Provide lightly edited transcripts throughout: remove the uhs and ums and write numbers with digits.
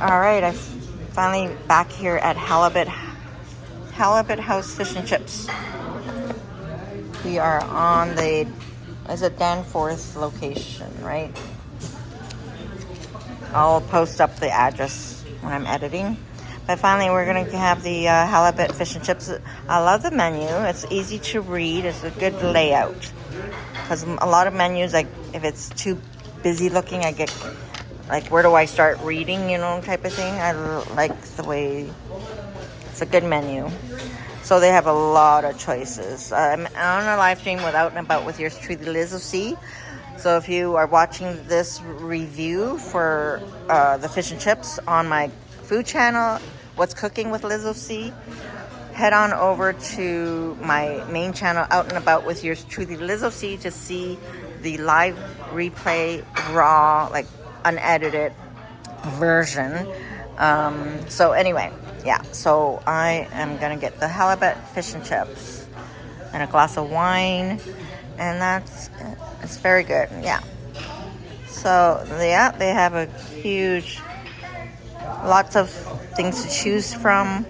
All right, I'm finally back here at Halibut House Fish and Chips. We are on the, is it Danforth location, right? I'll post up the address when I'm editing. But finally, we're going to have the halibut fish and chips. I love the menu. It's easy to read. It's a good layout. Because a lot of menus, like if it's too busy looking, I get like, where do I start reading, you know, type of thing. I like the way it's a good menu. So they have a lot of choices. I'm on a live stream with Out and About with yours truly, Liz of C. So if you are watching this review for the fish and chips on my food channel, What's Cooking with Liz of C, head on over to my main channel, Out and About with yours truly, Liz of C, to see the live replay, raw, like unedited version. So anyway, yeah, so I am gonna get the halibut fish and chips and a glass of wine, and that's it. It's very good, yeah. So yeah, they have a huge, lots of things to choose from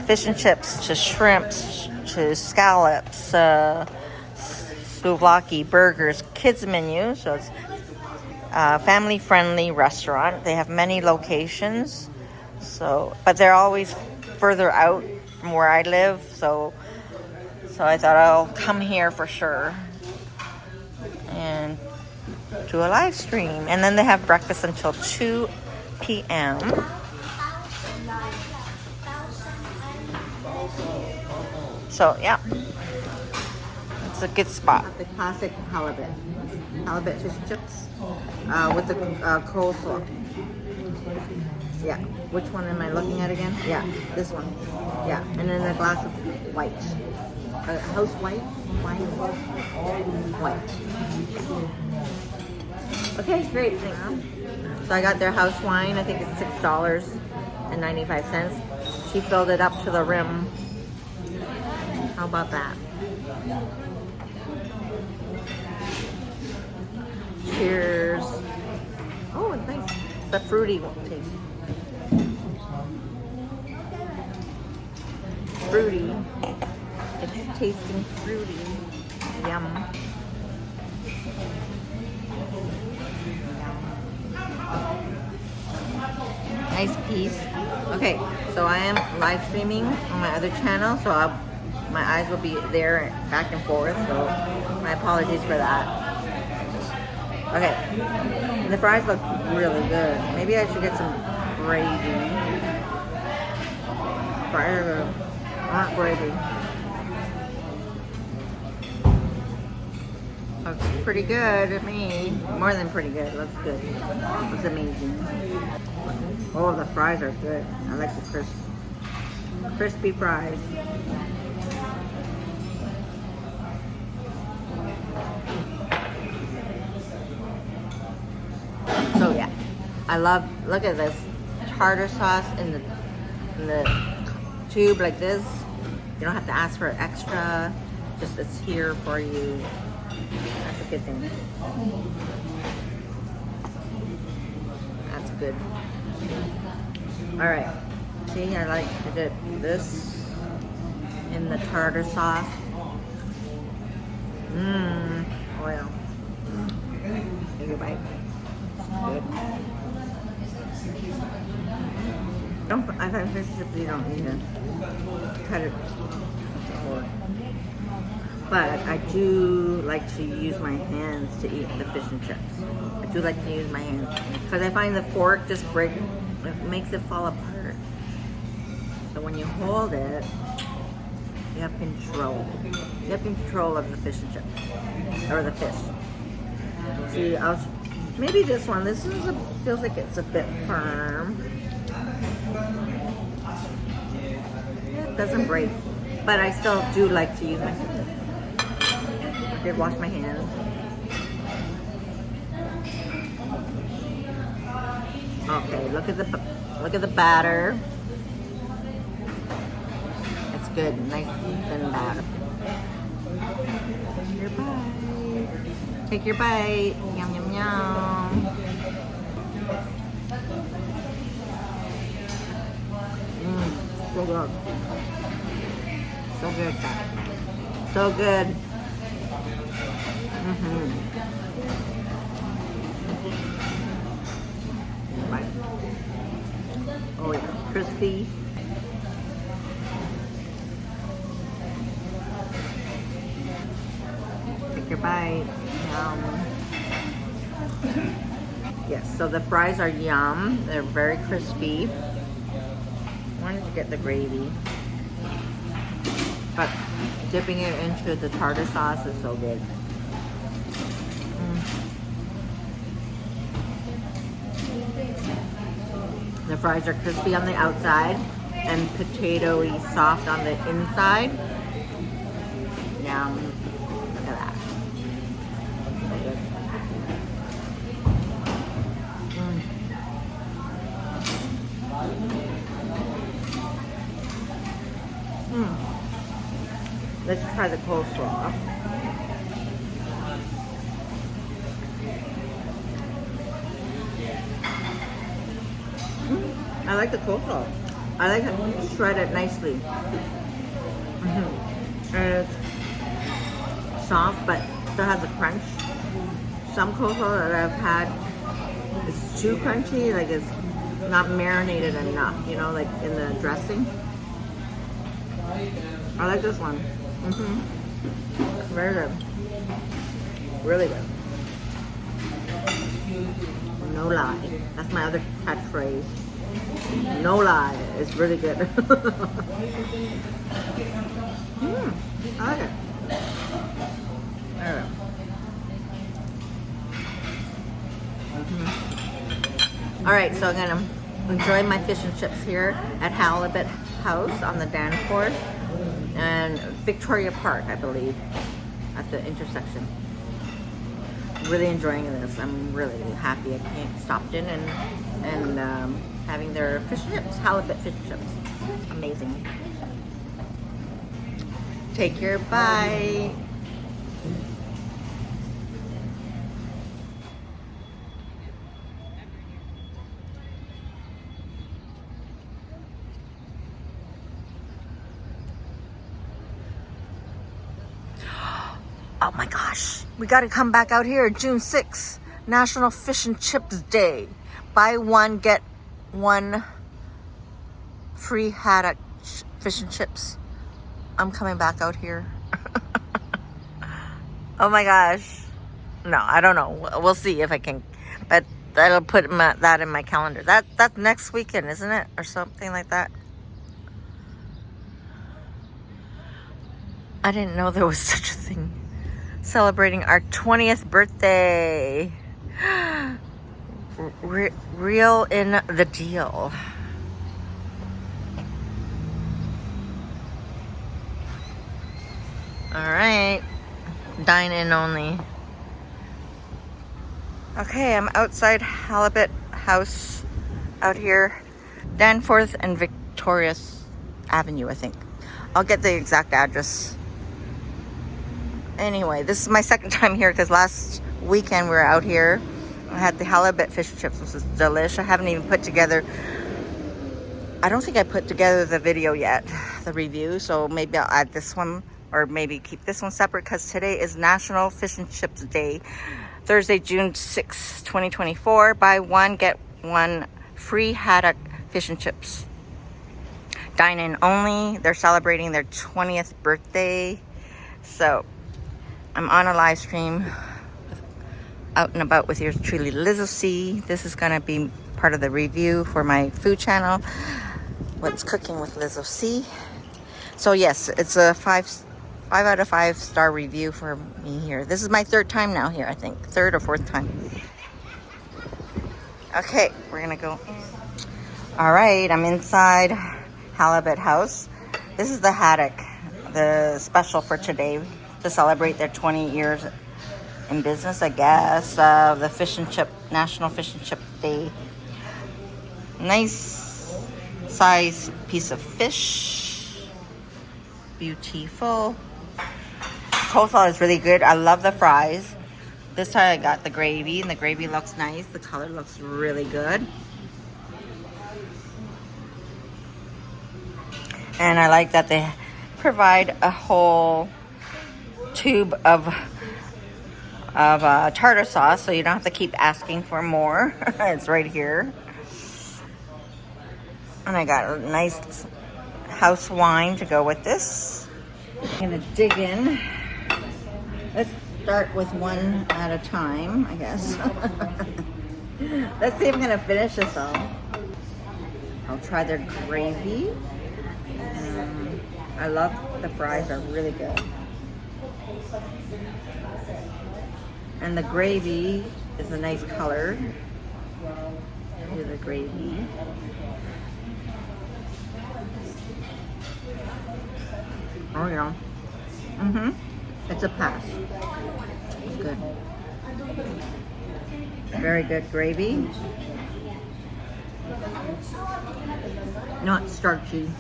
fish and chips to shrimps to scallops, souvlaki, burgers, kids menu. So it's family-friendly restaurant. They have many locations, so but they're always further out from where I live. So I thought I'll come here for sure and do a live stream. And then they have breakfast until 2 p.m. So yeah, it's a good spot. The classic halibut fish and chips with the coleslaw. Yeah, which one am I looking at again? Yeah, this one. Yeah, and then a glass of white. House white? White. Okay, great. So I got their house wine. I think it's $6.95. She filled it up to the rim. How about that? Cheers. Oh, it's nice. It's a fruity taste. Fruity. It's tasting fruity. Yum. Nice piece. Okay, so I am live streaming on my other channel, so my eyes will be there back and forth, so my apologies for that. Okay, and the fries look really good. Maybe I should get some gravy. Fries are good. I want gravy. Looks pretty good to me. More than pretty good. Looks good. Looks amazing. Oh, the fries are good. I like the crispy fries. So yeah, I love. Look at this tartar sauce in the tube like this. You don't have to ask for extra. Just it's here for you. That's a good thing. That's good. All right. See, I like to dip this in the tartar sauce. Oil. Take a bite. Good. I find fish chips you don't need to cut it. But I do like to use my hands to eat the fish and chips. I do like to use my hands because I find the fork just it makes it fall apart. So when you hold it, you have control. You have control of the fish and chips, or the fish. See, maybe this one. This feels like it's a bit firm. It doesn't break, but I still do like to use my hands. I did wash my hands. Okay, look at the batter. It's good, nice thin batter. Take your bite. Yum yum yum. good. So good, guys. So good. Right. Oh yeah, crispy. Take your bite. Yum. Yes, so the fries are yum. They're very crispy. I wanted to get the gravy, but dipping it into the tartar sauce is so good. The fries are crispy on the outside and potatoey soft on the inside. Yum. Look at that. So good. Let's try the coleslaw. I like the coleslaw. I like it shredded nicely. And it's soft, but still has a crunch. Some coleslaw that I've had is too crunchy, like it's not marinated enough, you know, like in the dressing. I like this one. Very good. Really good. No lie. That's my other catchphrase. No lie. It's really good. I like it. Alright, so I'm gonna enjoy my fish and chips here at Halibut House on the Danforth and Victoria Park, I believe, at the intersection. Really enjoying this. I'm really happy I stopped in and having their fish and chips, halibut fish and chips. Amazing. Take care. Bye. Oh my gosh, we gotta come back out here. June 6th, National Fish and Chips Day. Buy one, get one free haddock fish and chips. I'm coming back out here. Oh my gosh. No, I don't know. We'll see if I can, but that'll put that in my calendar. That's next weekend, isn't it? Or something like that. I didn't know there was such a thing. Celebrating our 20th birthday. Real in the deal. All right, dine in only. Okay, I'm outside Halibut House out here, Danforth and Victoria Avenue, I think. I'll get the exact address. Anyway, this is my second time here because last weekend we were out here. I had the halibut fish and chips, which is delish. I haven't even put together, I don't think I put together the video yet, the review, so maybe I'll add this one or maybe keep this one separate because today is National Fish and Chips Day, Thursday, June 6, 2024. Buy one, get one free haddock fish and chips. Dine in only. They're celebrating their 20th birthday. So I'm on a live stream out and about with yours truly, Lizzo C. This is going to be part of the review for my food channel, What's Cooking with Lizzo C. So yes, it's a 5 out of 5 star review for me here. This is my third time now here, I think. Third or fourth time. Okay, we're going to go. All right, I'm inside Halibut House. This is the haddock, the special for today to celebrate their 20 years in business, I guess. The fish and chip, National Fish and Chip Day. Nice size piece of fish. Beautiful. Coleslaw is really good. I love the fries. This time I got the gravy, and the gravy looks nice. The color looks really good. And I like that they provide a whole tube of tartar sauce, so you don't have to keep asking for more. It's right here. And I got a nice house wine to go with this. I'm gonna dig in. Let's start with one at a time, I guess. Let's see if I'm gonna finish this all. I'll try their gravy. I love the fries, are really good. And the gravy is a nice color. Here's the gravy. Oh yeah. It's a pass. It's good. Very good gravy. Not starchy.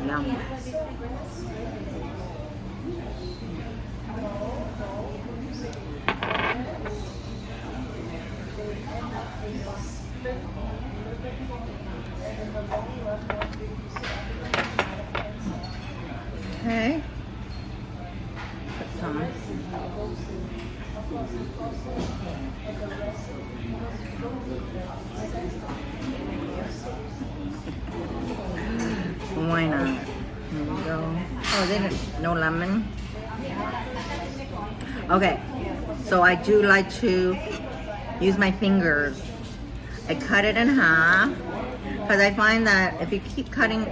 Yum. Okay. Put some. Why not? Here we go. Oh, they didn't. No lemon. Okay. So I do like to use my fingers. I cut it in half because I find that if you keep cutting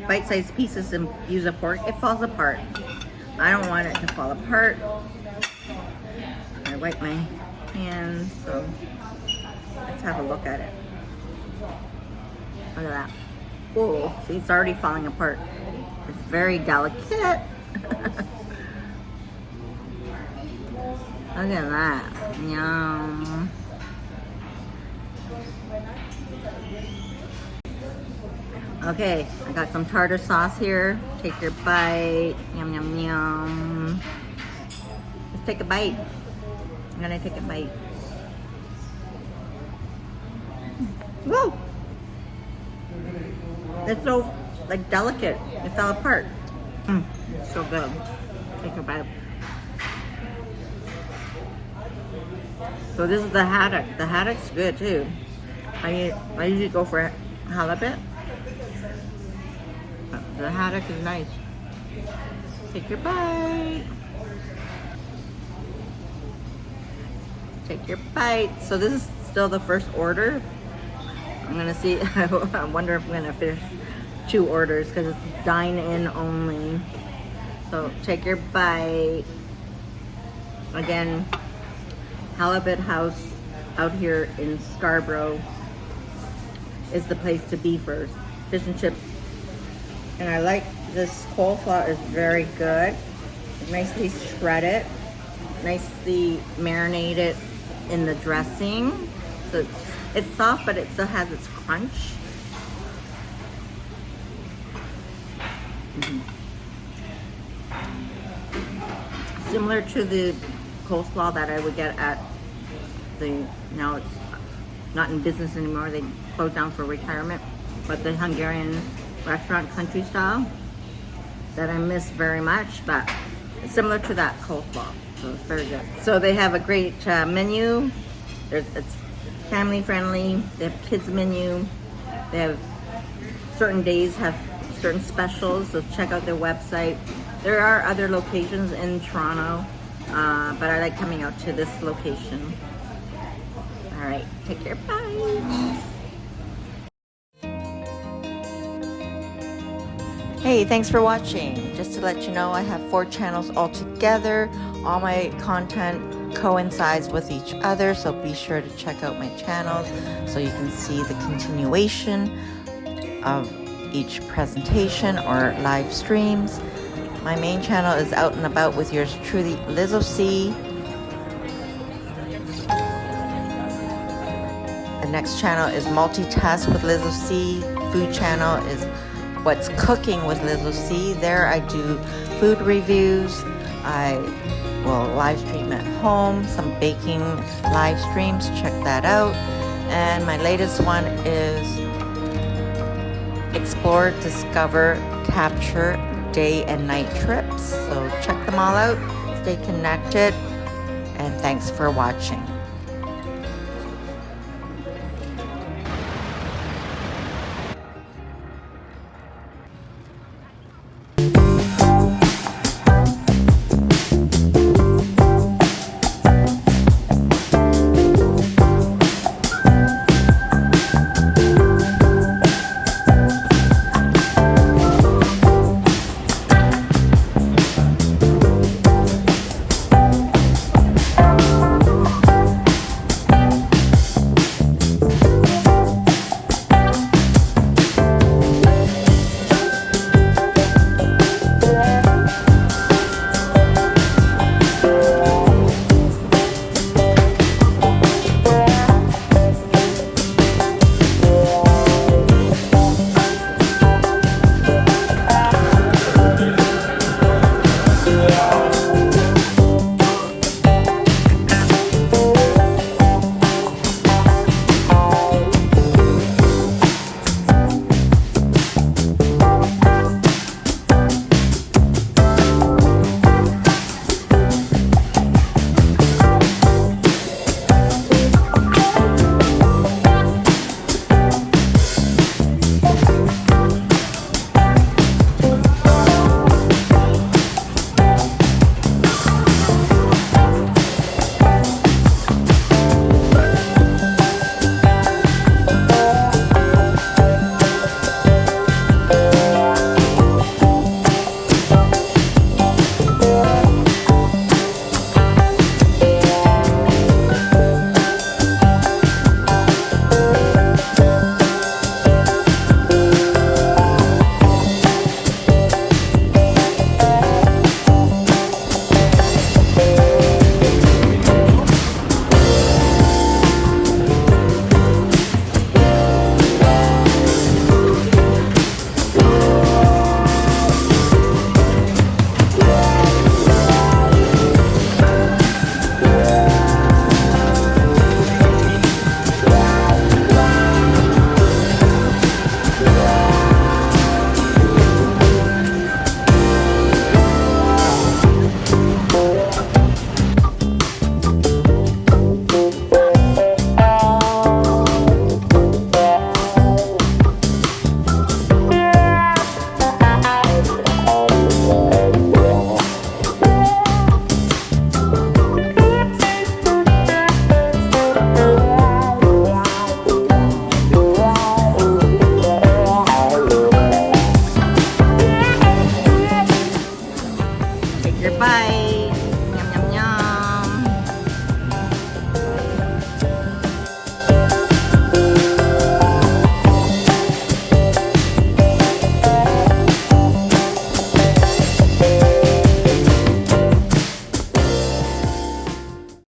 bite-sized pieces and use a fork, it falls apart. I don't want it to fall apart. I wipe my hands, so let's have a look at it. Look at that. Oh, see, it's already falling apart. It's very delicate. Look at that. Yum. Okay, I got some tartar sauce here. Take your bite. Yum, yum, yum. Let's take a bite. I'm gonna take a bite. Whoa! It's so, like, delicate. It fell apart. So good. Take a bite. So this is the haddock. The haddock's good too. I usually go for halibut. The haddock is nice. Take your bite. Take your bite. So this is still the first order. I'm gonna see. I wonder if I'm gonna finish 2 orders because it's dine-in only. So take your bite. Again, Halibut House out here in Scarborough is the place to be for fish and chips. And I like this coleslaw is very good. It's nicely shredded, nicely marinated in the dressing. So it's soft, but it still has its crunch. Similar to the coleslaw that I would get at the, now it's not in business anymore, they closed down for retirement, but the Hungarian restaurant country style that I miss very much, but it's similar to that coleslaw, so it's very good. So they have a great menu. It's family friendly. They have kids menu. They have certain days have certain specials, so check out their website. There are other locations in Toronto, but I like coming out to this location. All right, take care, bye. Hey, thanks for watching. Just to let you know, I have 4 channels all together. All my content coincides with each other, so be sure to check out my channels so you can see the continuation of each presentation or live streams. My main channel is Out and About with yours truly, Liz O.C. The next channel is Multitask with Liz O.C. Food channel is What's Cooking with Liz O.C. There I do food reviews, I will live stream at home, some baking live streams, check that out. And my latest one is explore, discover, capture day and night trips. So check them all out, stay connected, and thanks for watching.